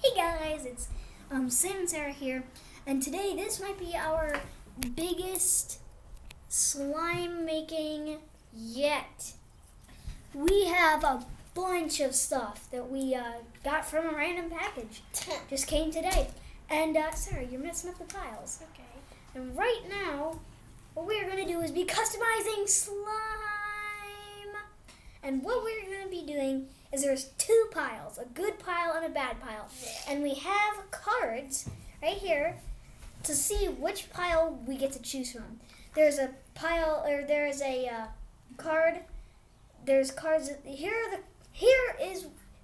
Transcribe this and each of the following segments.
Hey guys, it's Sam and Sarah here, and today this might be our biggest slime making yet. We have a bunch of stuff that we got from a random package. Just came today. And Sarah, you're messing up the piles. Okay. And right now, what we're going to do is be customizing slime. And what we're going to be doing is there's two piles, a good pile and a bad pile. Yeah. And we have cards right here to see which pile we get to choose from. There's a pile, or there's a card. There's cards. Here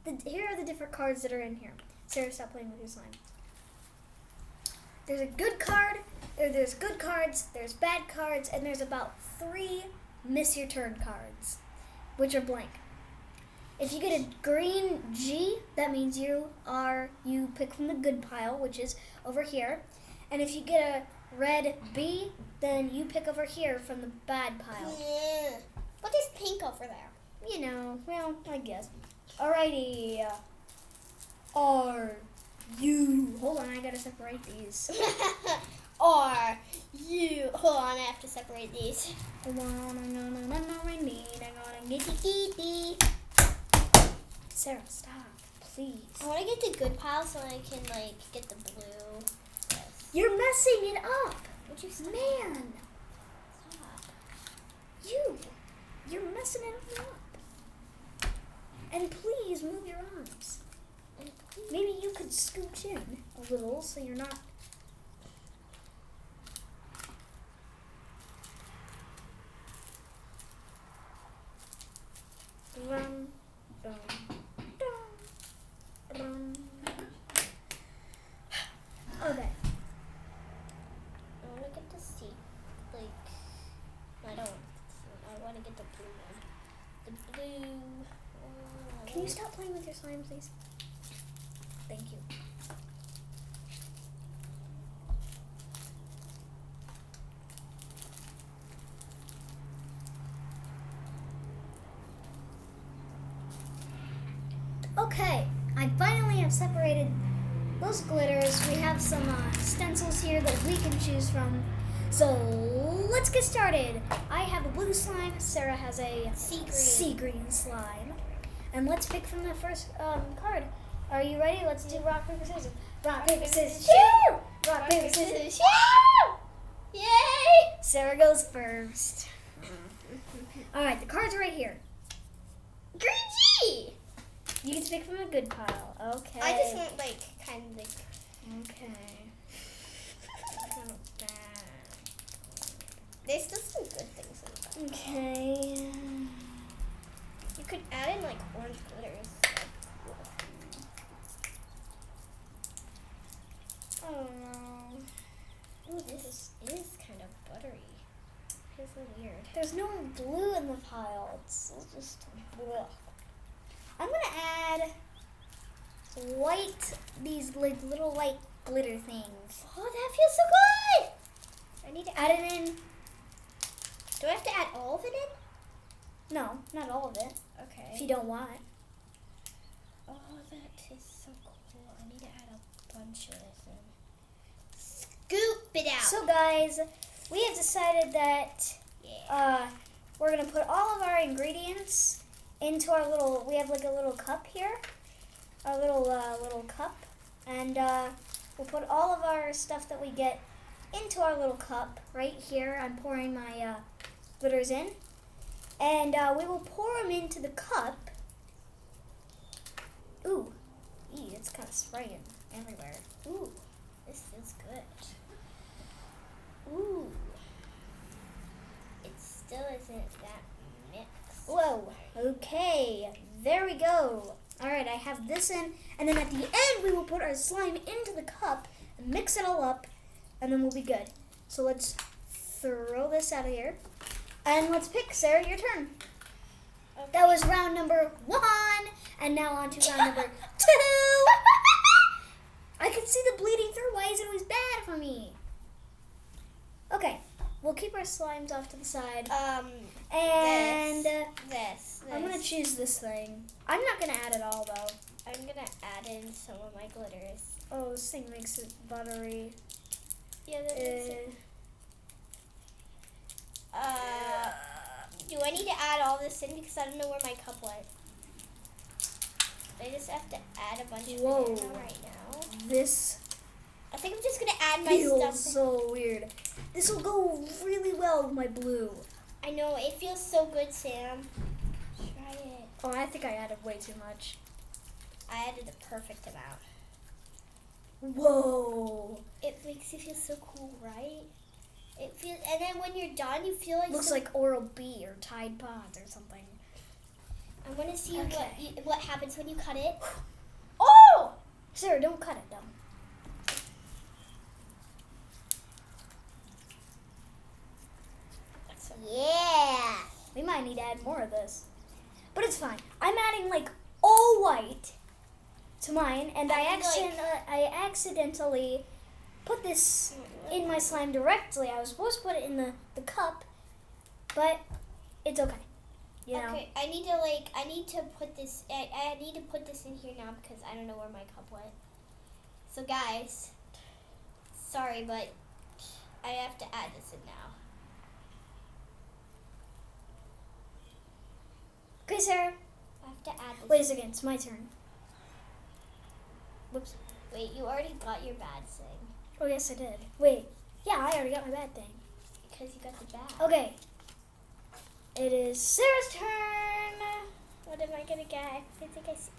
are the different cards that are in here. Sarah, stop playing with your slime. There's a good card. There's good cards. There's bad cards, and there's about 3 miss your turn cards, which are blank. If you get a green G, that means you pick from the good pile, which is over here. And if you get a red B, then you pick over here from the bad pile. Yeah. What is pink over there? You know, well, I guess. Alrighty. Are you? Hold on, I gotta separate these. Or you. Hold on, I have to separate these. Hold on, I'm gonna get the Sarah, stop, please. I want to get the good pile so I can get the blue. Yes. You're messing it up. Would you stop? Man, Stop. you're messing it up. And please move your arms. Maybe you could scooch in a little so you're not. Rum, dum, dum, rum. Okay. I want to get the C. I don't. I want to get the blue one. The blue. Can you stop playing with your slime, please? Thank you. Okay, I finally have separated those glitters. We have some stencils here that we can choose from. So let's get started. I have a blue slime. Sarah has a sea green slime. And let's pick from the first card. Are you ready? Let's do rock, paper, scissors. Rock, paper, scissors, shoot! Rock, paper, scissors, shoot! Yay! Sarah goes first. Alright, the cards are right here. Green G! You get to pick from a good pile. Okay. I just want kind of Okay. There's still some good things in the back. Okay. You could add in orange glitters. Oh no. Ooh, this is kind of buttery. Feels so weird. There's no blue in the pile. It's just blue. I'm gonna add these little white glitter things. Oh, that feels so good! I need to add it in. Do I have to add all of it in? No, not all of it. Okay. If you don't want. Oh, that is so cool. I need to add a bunch of this in. Scoop it out. So guys, we have decided that we're gonna put all of our ingredients into our little. We have a little cup here, our little cup, and we'll put all of our stuff that we get into our little cup right here. I'm pouring my glitters in, and we will pour them into the cup. Ooh, it's kind of spraying everywhere. Ooh, this feels good. Ooh. It still isn't that mixed. Whoa, okay, there we go. All right, I have this in, and then at the end, we will put our slime into the cup and mix it all up, and then we'll be good. So let's throw this out of here, and let's pick. Sarah, your turn. Okay. That was round number 1, and now on to round number 2. I can see the bleeding through. Why is it always bad for me? Okay, we'll keep our slimes off to the side. And this. I'm going to choose this thing. I'm not going to add it all, though. I'm gonna add in some of my glitters. Oh, this thing makes it buttery. Yeah, that makes it. Do I need to add all this in because I don't know where my cup went? I just have to add a bunch of it in right now. This I think I'm just gonna add my feels stuff. so weird. This will go really well with my blue. I know, it feels so good, Sam. Try it. Oh, I think I added way too much. I added the perfect amount. Whoa. It makes you feel so cool, right? It feels, and then when you're done, you feel like Looks like Oral-B or Tide Pods or something. I want to see Okay. what happens when you cut it. Oh! Sarah, don't cut it though. Yeah. We might need to add more of this. But it's fine. I'm adding like all white to mine, and I accidentally put this in my slime directly. I was supposed to put it in the cup, but it's okay. You know? Okay, I need to put this in here now because I don't know where my cup went. So guys, sorry, but I have to add this in now. Okay, Sarah. I have to add this. Wait a second. It's my turn. Whoops. Wait, you already got your bad thing. Oh, yes, I did. Wait. Yeah, I already got my bad thing. Because you got the bad. Okay. It is Sarah's turn. What am I gonna get? I think I see.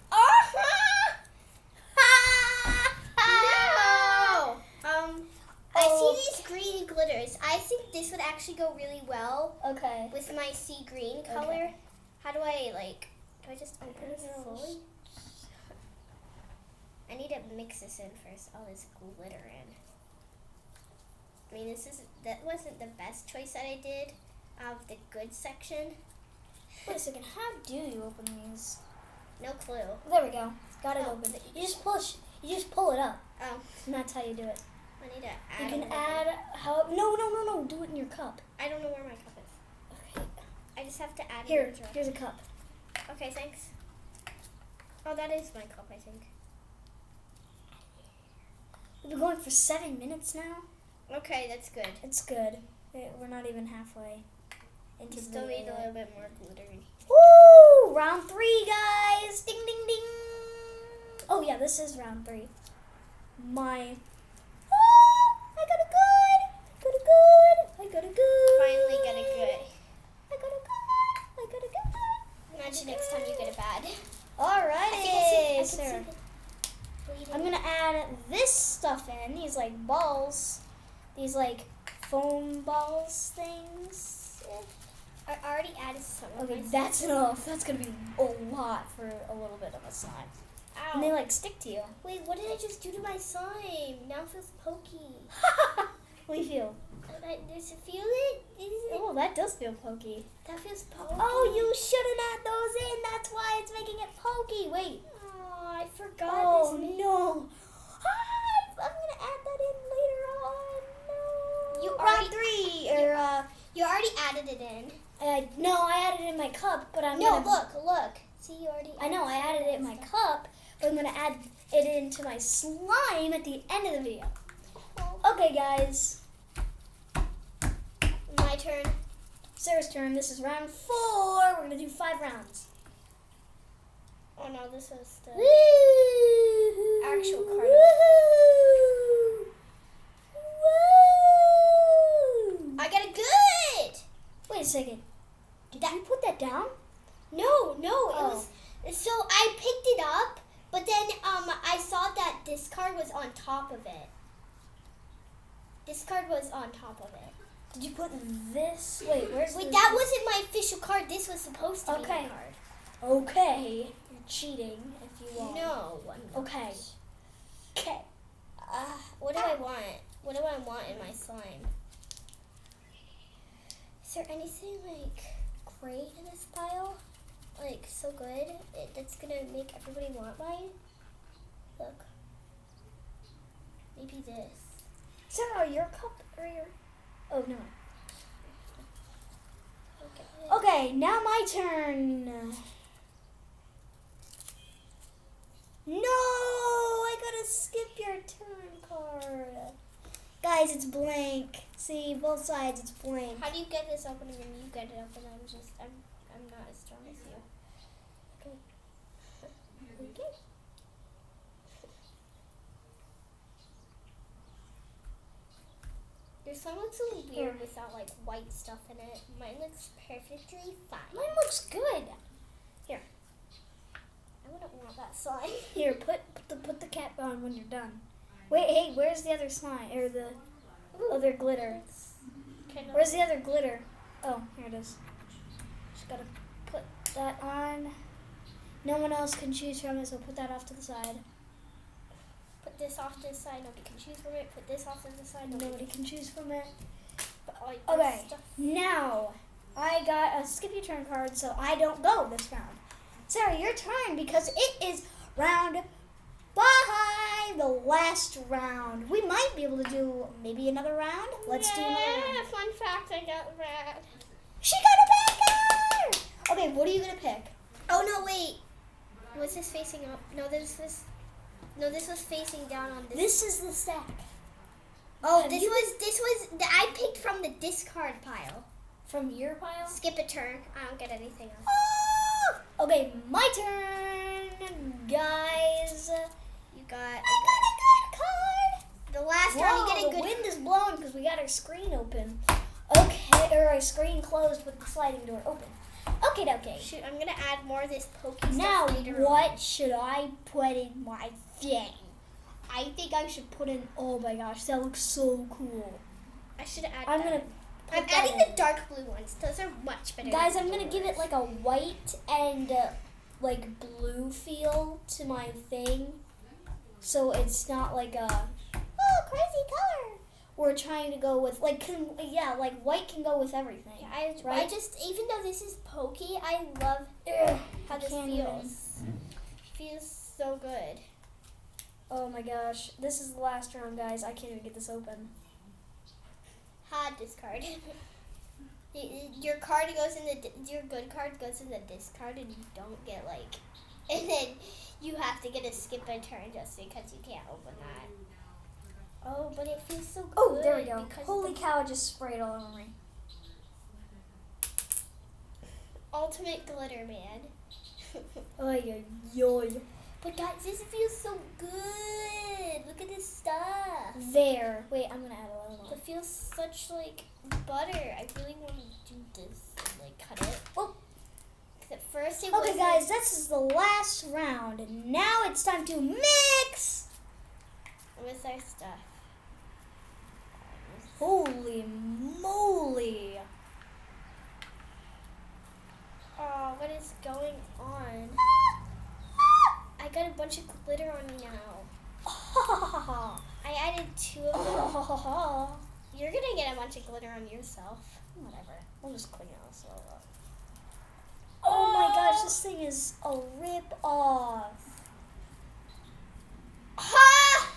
No! I see these green glitters. I think this would actually go really well Okay. with my sea green color. Okay. How do I do I just open it fully? I need to mix this in first. All this glitter in. I mean, that wasn't the best choice that I did of the good section. Wait a second. How do you open these? No clue. There we go. Got it Oh. open. You just pull it up. Oh, And that's how you do it. I need to You add. a can little add how. No. Do it in your cup. bit. I don't know where my cup is. Okay. I just have to add. Here. it. Here's a cup. Okay, thanks. Oh, that is my cup, I think. We've been going for 7 minutes now. Okay, that's good. It's good. We're not even halfway into the Still video need a yet. little bit more glitter in here. Woo! Round 3, guys! Ding, ding, ding! Oh, yeah, this is round 3. I got a good! I got a good! Finally get a good. I got a good! Imagine next time you get a bad. Alrighty, I Sarah. can see the bleeding. I'm gonna add this stuff in, these like balls, these like foam balls things. I already added some of Okay, my that's stuff. enough. That's gonna be a lot for a little bit of a slime. Ow. And they like stick to you. Wait, what did I just do to my slime? Now it feels pokey. What do you feel? Does it feel it? Oh, that does feel pokey. That feels pokey. Oh, you shouldn't add those in. That's why it's making it pokey. Wait. Oh, I forgot. Oh, this no. I'm gonna add that in later on. No. You Round already- 3. Or, You already added it in. no, I added it in my cup, but I'm No, gonna... look. See, you already. I know, I added it in my cup, but I'm gonna add it into my slime at the end of the video. Okay, guys. My turn. Sarah's turn. This is round 4. We're gonna do 5 rounds. Oh no, this was the. Woo! Actual card. Woo! Woo! I got a good. Wait a second. Did you put that down? No, Oh. it was. So I picked it up, but then I saw that this card was on top of it. This card was on top of it. Did you put this? Wait, where's Wait, the... that wasn't my official card. This was supposed to be Okay. my card. Okay. You're cheating if you want. No. I'm not. Okay. Okay. What do I want? What do I want in my slime? Is there anything like great in this pile? Like so good that's gonna make everybody want mine? Look. Maybe this. Sarah, your cup or your... Oh, no. Okay. Okay, now my turn. No, I gotta skip your turn card. Guys, it's blank. See, both sides, it's blank. How do you get this open and then you get it open? I'm not as strong as you. Okay. Okay. Your slime looks a little weird without like white stuff in it. Mine looks perfectly fine. Mine looks good. Here. I wouldn't want that slime. Here, put the cap on when you're done. Wait, hey, where's the other slime or the other glitter? Kind of. Where's the other glitter? Oh, here it is. Just gotta put that on. No one else can choose from it, so put that off to the side. Put this off to the side. Nobody can choose from it. Put this off to the side. Nobody can choose from it. Put all your Okay, stuff. now I got a skip your turn card, so I don't go this round. Sarah, your turn because it is round 5, the last round. We might be able to do maybe another round. Let's do another round. Fun fact, I got red. She got a backer! Okay, what are you gonna pick? Oh no, wait. Was this facing up? No, this was facing down on this. This is the stack. Oh, Have this you was I picked from the discard pile. From your pile? Skip a turn. I don't get anything else. Oh! Okay, my turn, guys. You got I got a good card. the last Whoa, round. You get a the good. wind is blowing because we got our screen open. Okay, or our screen closed with the sliding door open. Okay. Shoot, I'm gonna add more of this pokey Now, stuff later on. what should I put in my thing? I think I should put in. Oh my gosh, that looks so cool. I should add. I'm that. gonna. I'm put that adding in. the dark blue ones. Those are much better. Guys, than I'm the gonna blue give it ones. like a white and like blue feel to my thing, so it's not like a crazy color. We're trying to go with like like white can go with everything. Yeah, I right? just even though this is pokey, I love how this can't feels. Feels so good. Oh my gosh, this is the last round, guys. I can't even get this open. Hard discard. Your card goes in your good card goes in the discard, and you don't get like, and then you have to get a skip a turn just because you can't open that. Oh, but it feels so good. Oh, there we go. because Holy the cow! It just sprayed all over me. ultimate glitter man. Oy, oy. But guys, this feels so good. Look at this stuff. There. Wait, I'm gonna add a little more. It feels such like butter. I really want to do this and like cut it. Oh. 'Cause at first it Okay, was guys, this is the last round. And now it's time to mix. with our stuff. Holy moly! Oh, what is going on? I got a bunch of glitter on me now. I added 2 of them. You're gonna get a bunch of glitter on yourself. Whatever. We'll just clean it this all up. Oh my gosh, this thing is a rip off. Ha!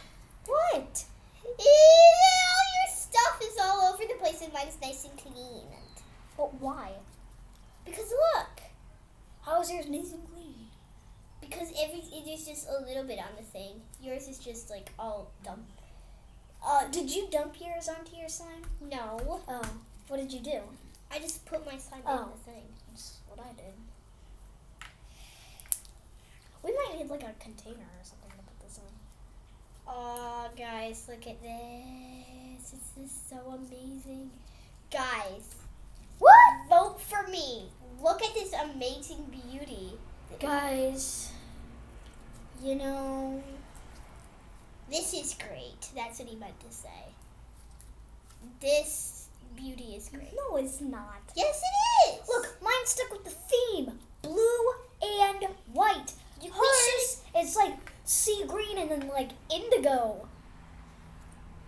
What? All your stuff is all over the place and mine's nice and clean. But why? Because look. How is yours nice and clean? Because there's just a little bit on the thing. Yours is just like all dump. Did you dump yours onto your slime? No. Oh. What did you do? I just put my slime in Oh. the thing. That's what I did. We might need like a container or something to put this in. Oh, guys, look at this. This is so amazing. Guys, What? vote for me. Look at this amazing beauty. Guys, you know, This is great. That's what he meant to say. This beauty is great. no, it's not. Yes, it is. Look, mine's stuck with the theme, blue and white. Hers, it's like sea green and then like indigo.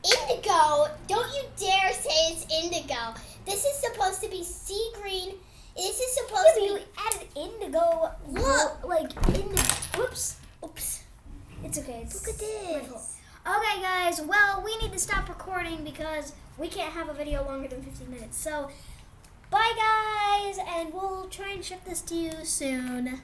Indigo. Don't you dare say it's indigo. This is supposed to be sea green. This is supposed Yeah, to you be. added indigo. Look. like indigo. Whoops. Oops. It's okay. It's Look at my fault. this. Okay, guys. Well, we need to stop recording because we can't have a video longer than 15 minutes. So, bye, guys, and we'll try and ship this to you soon.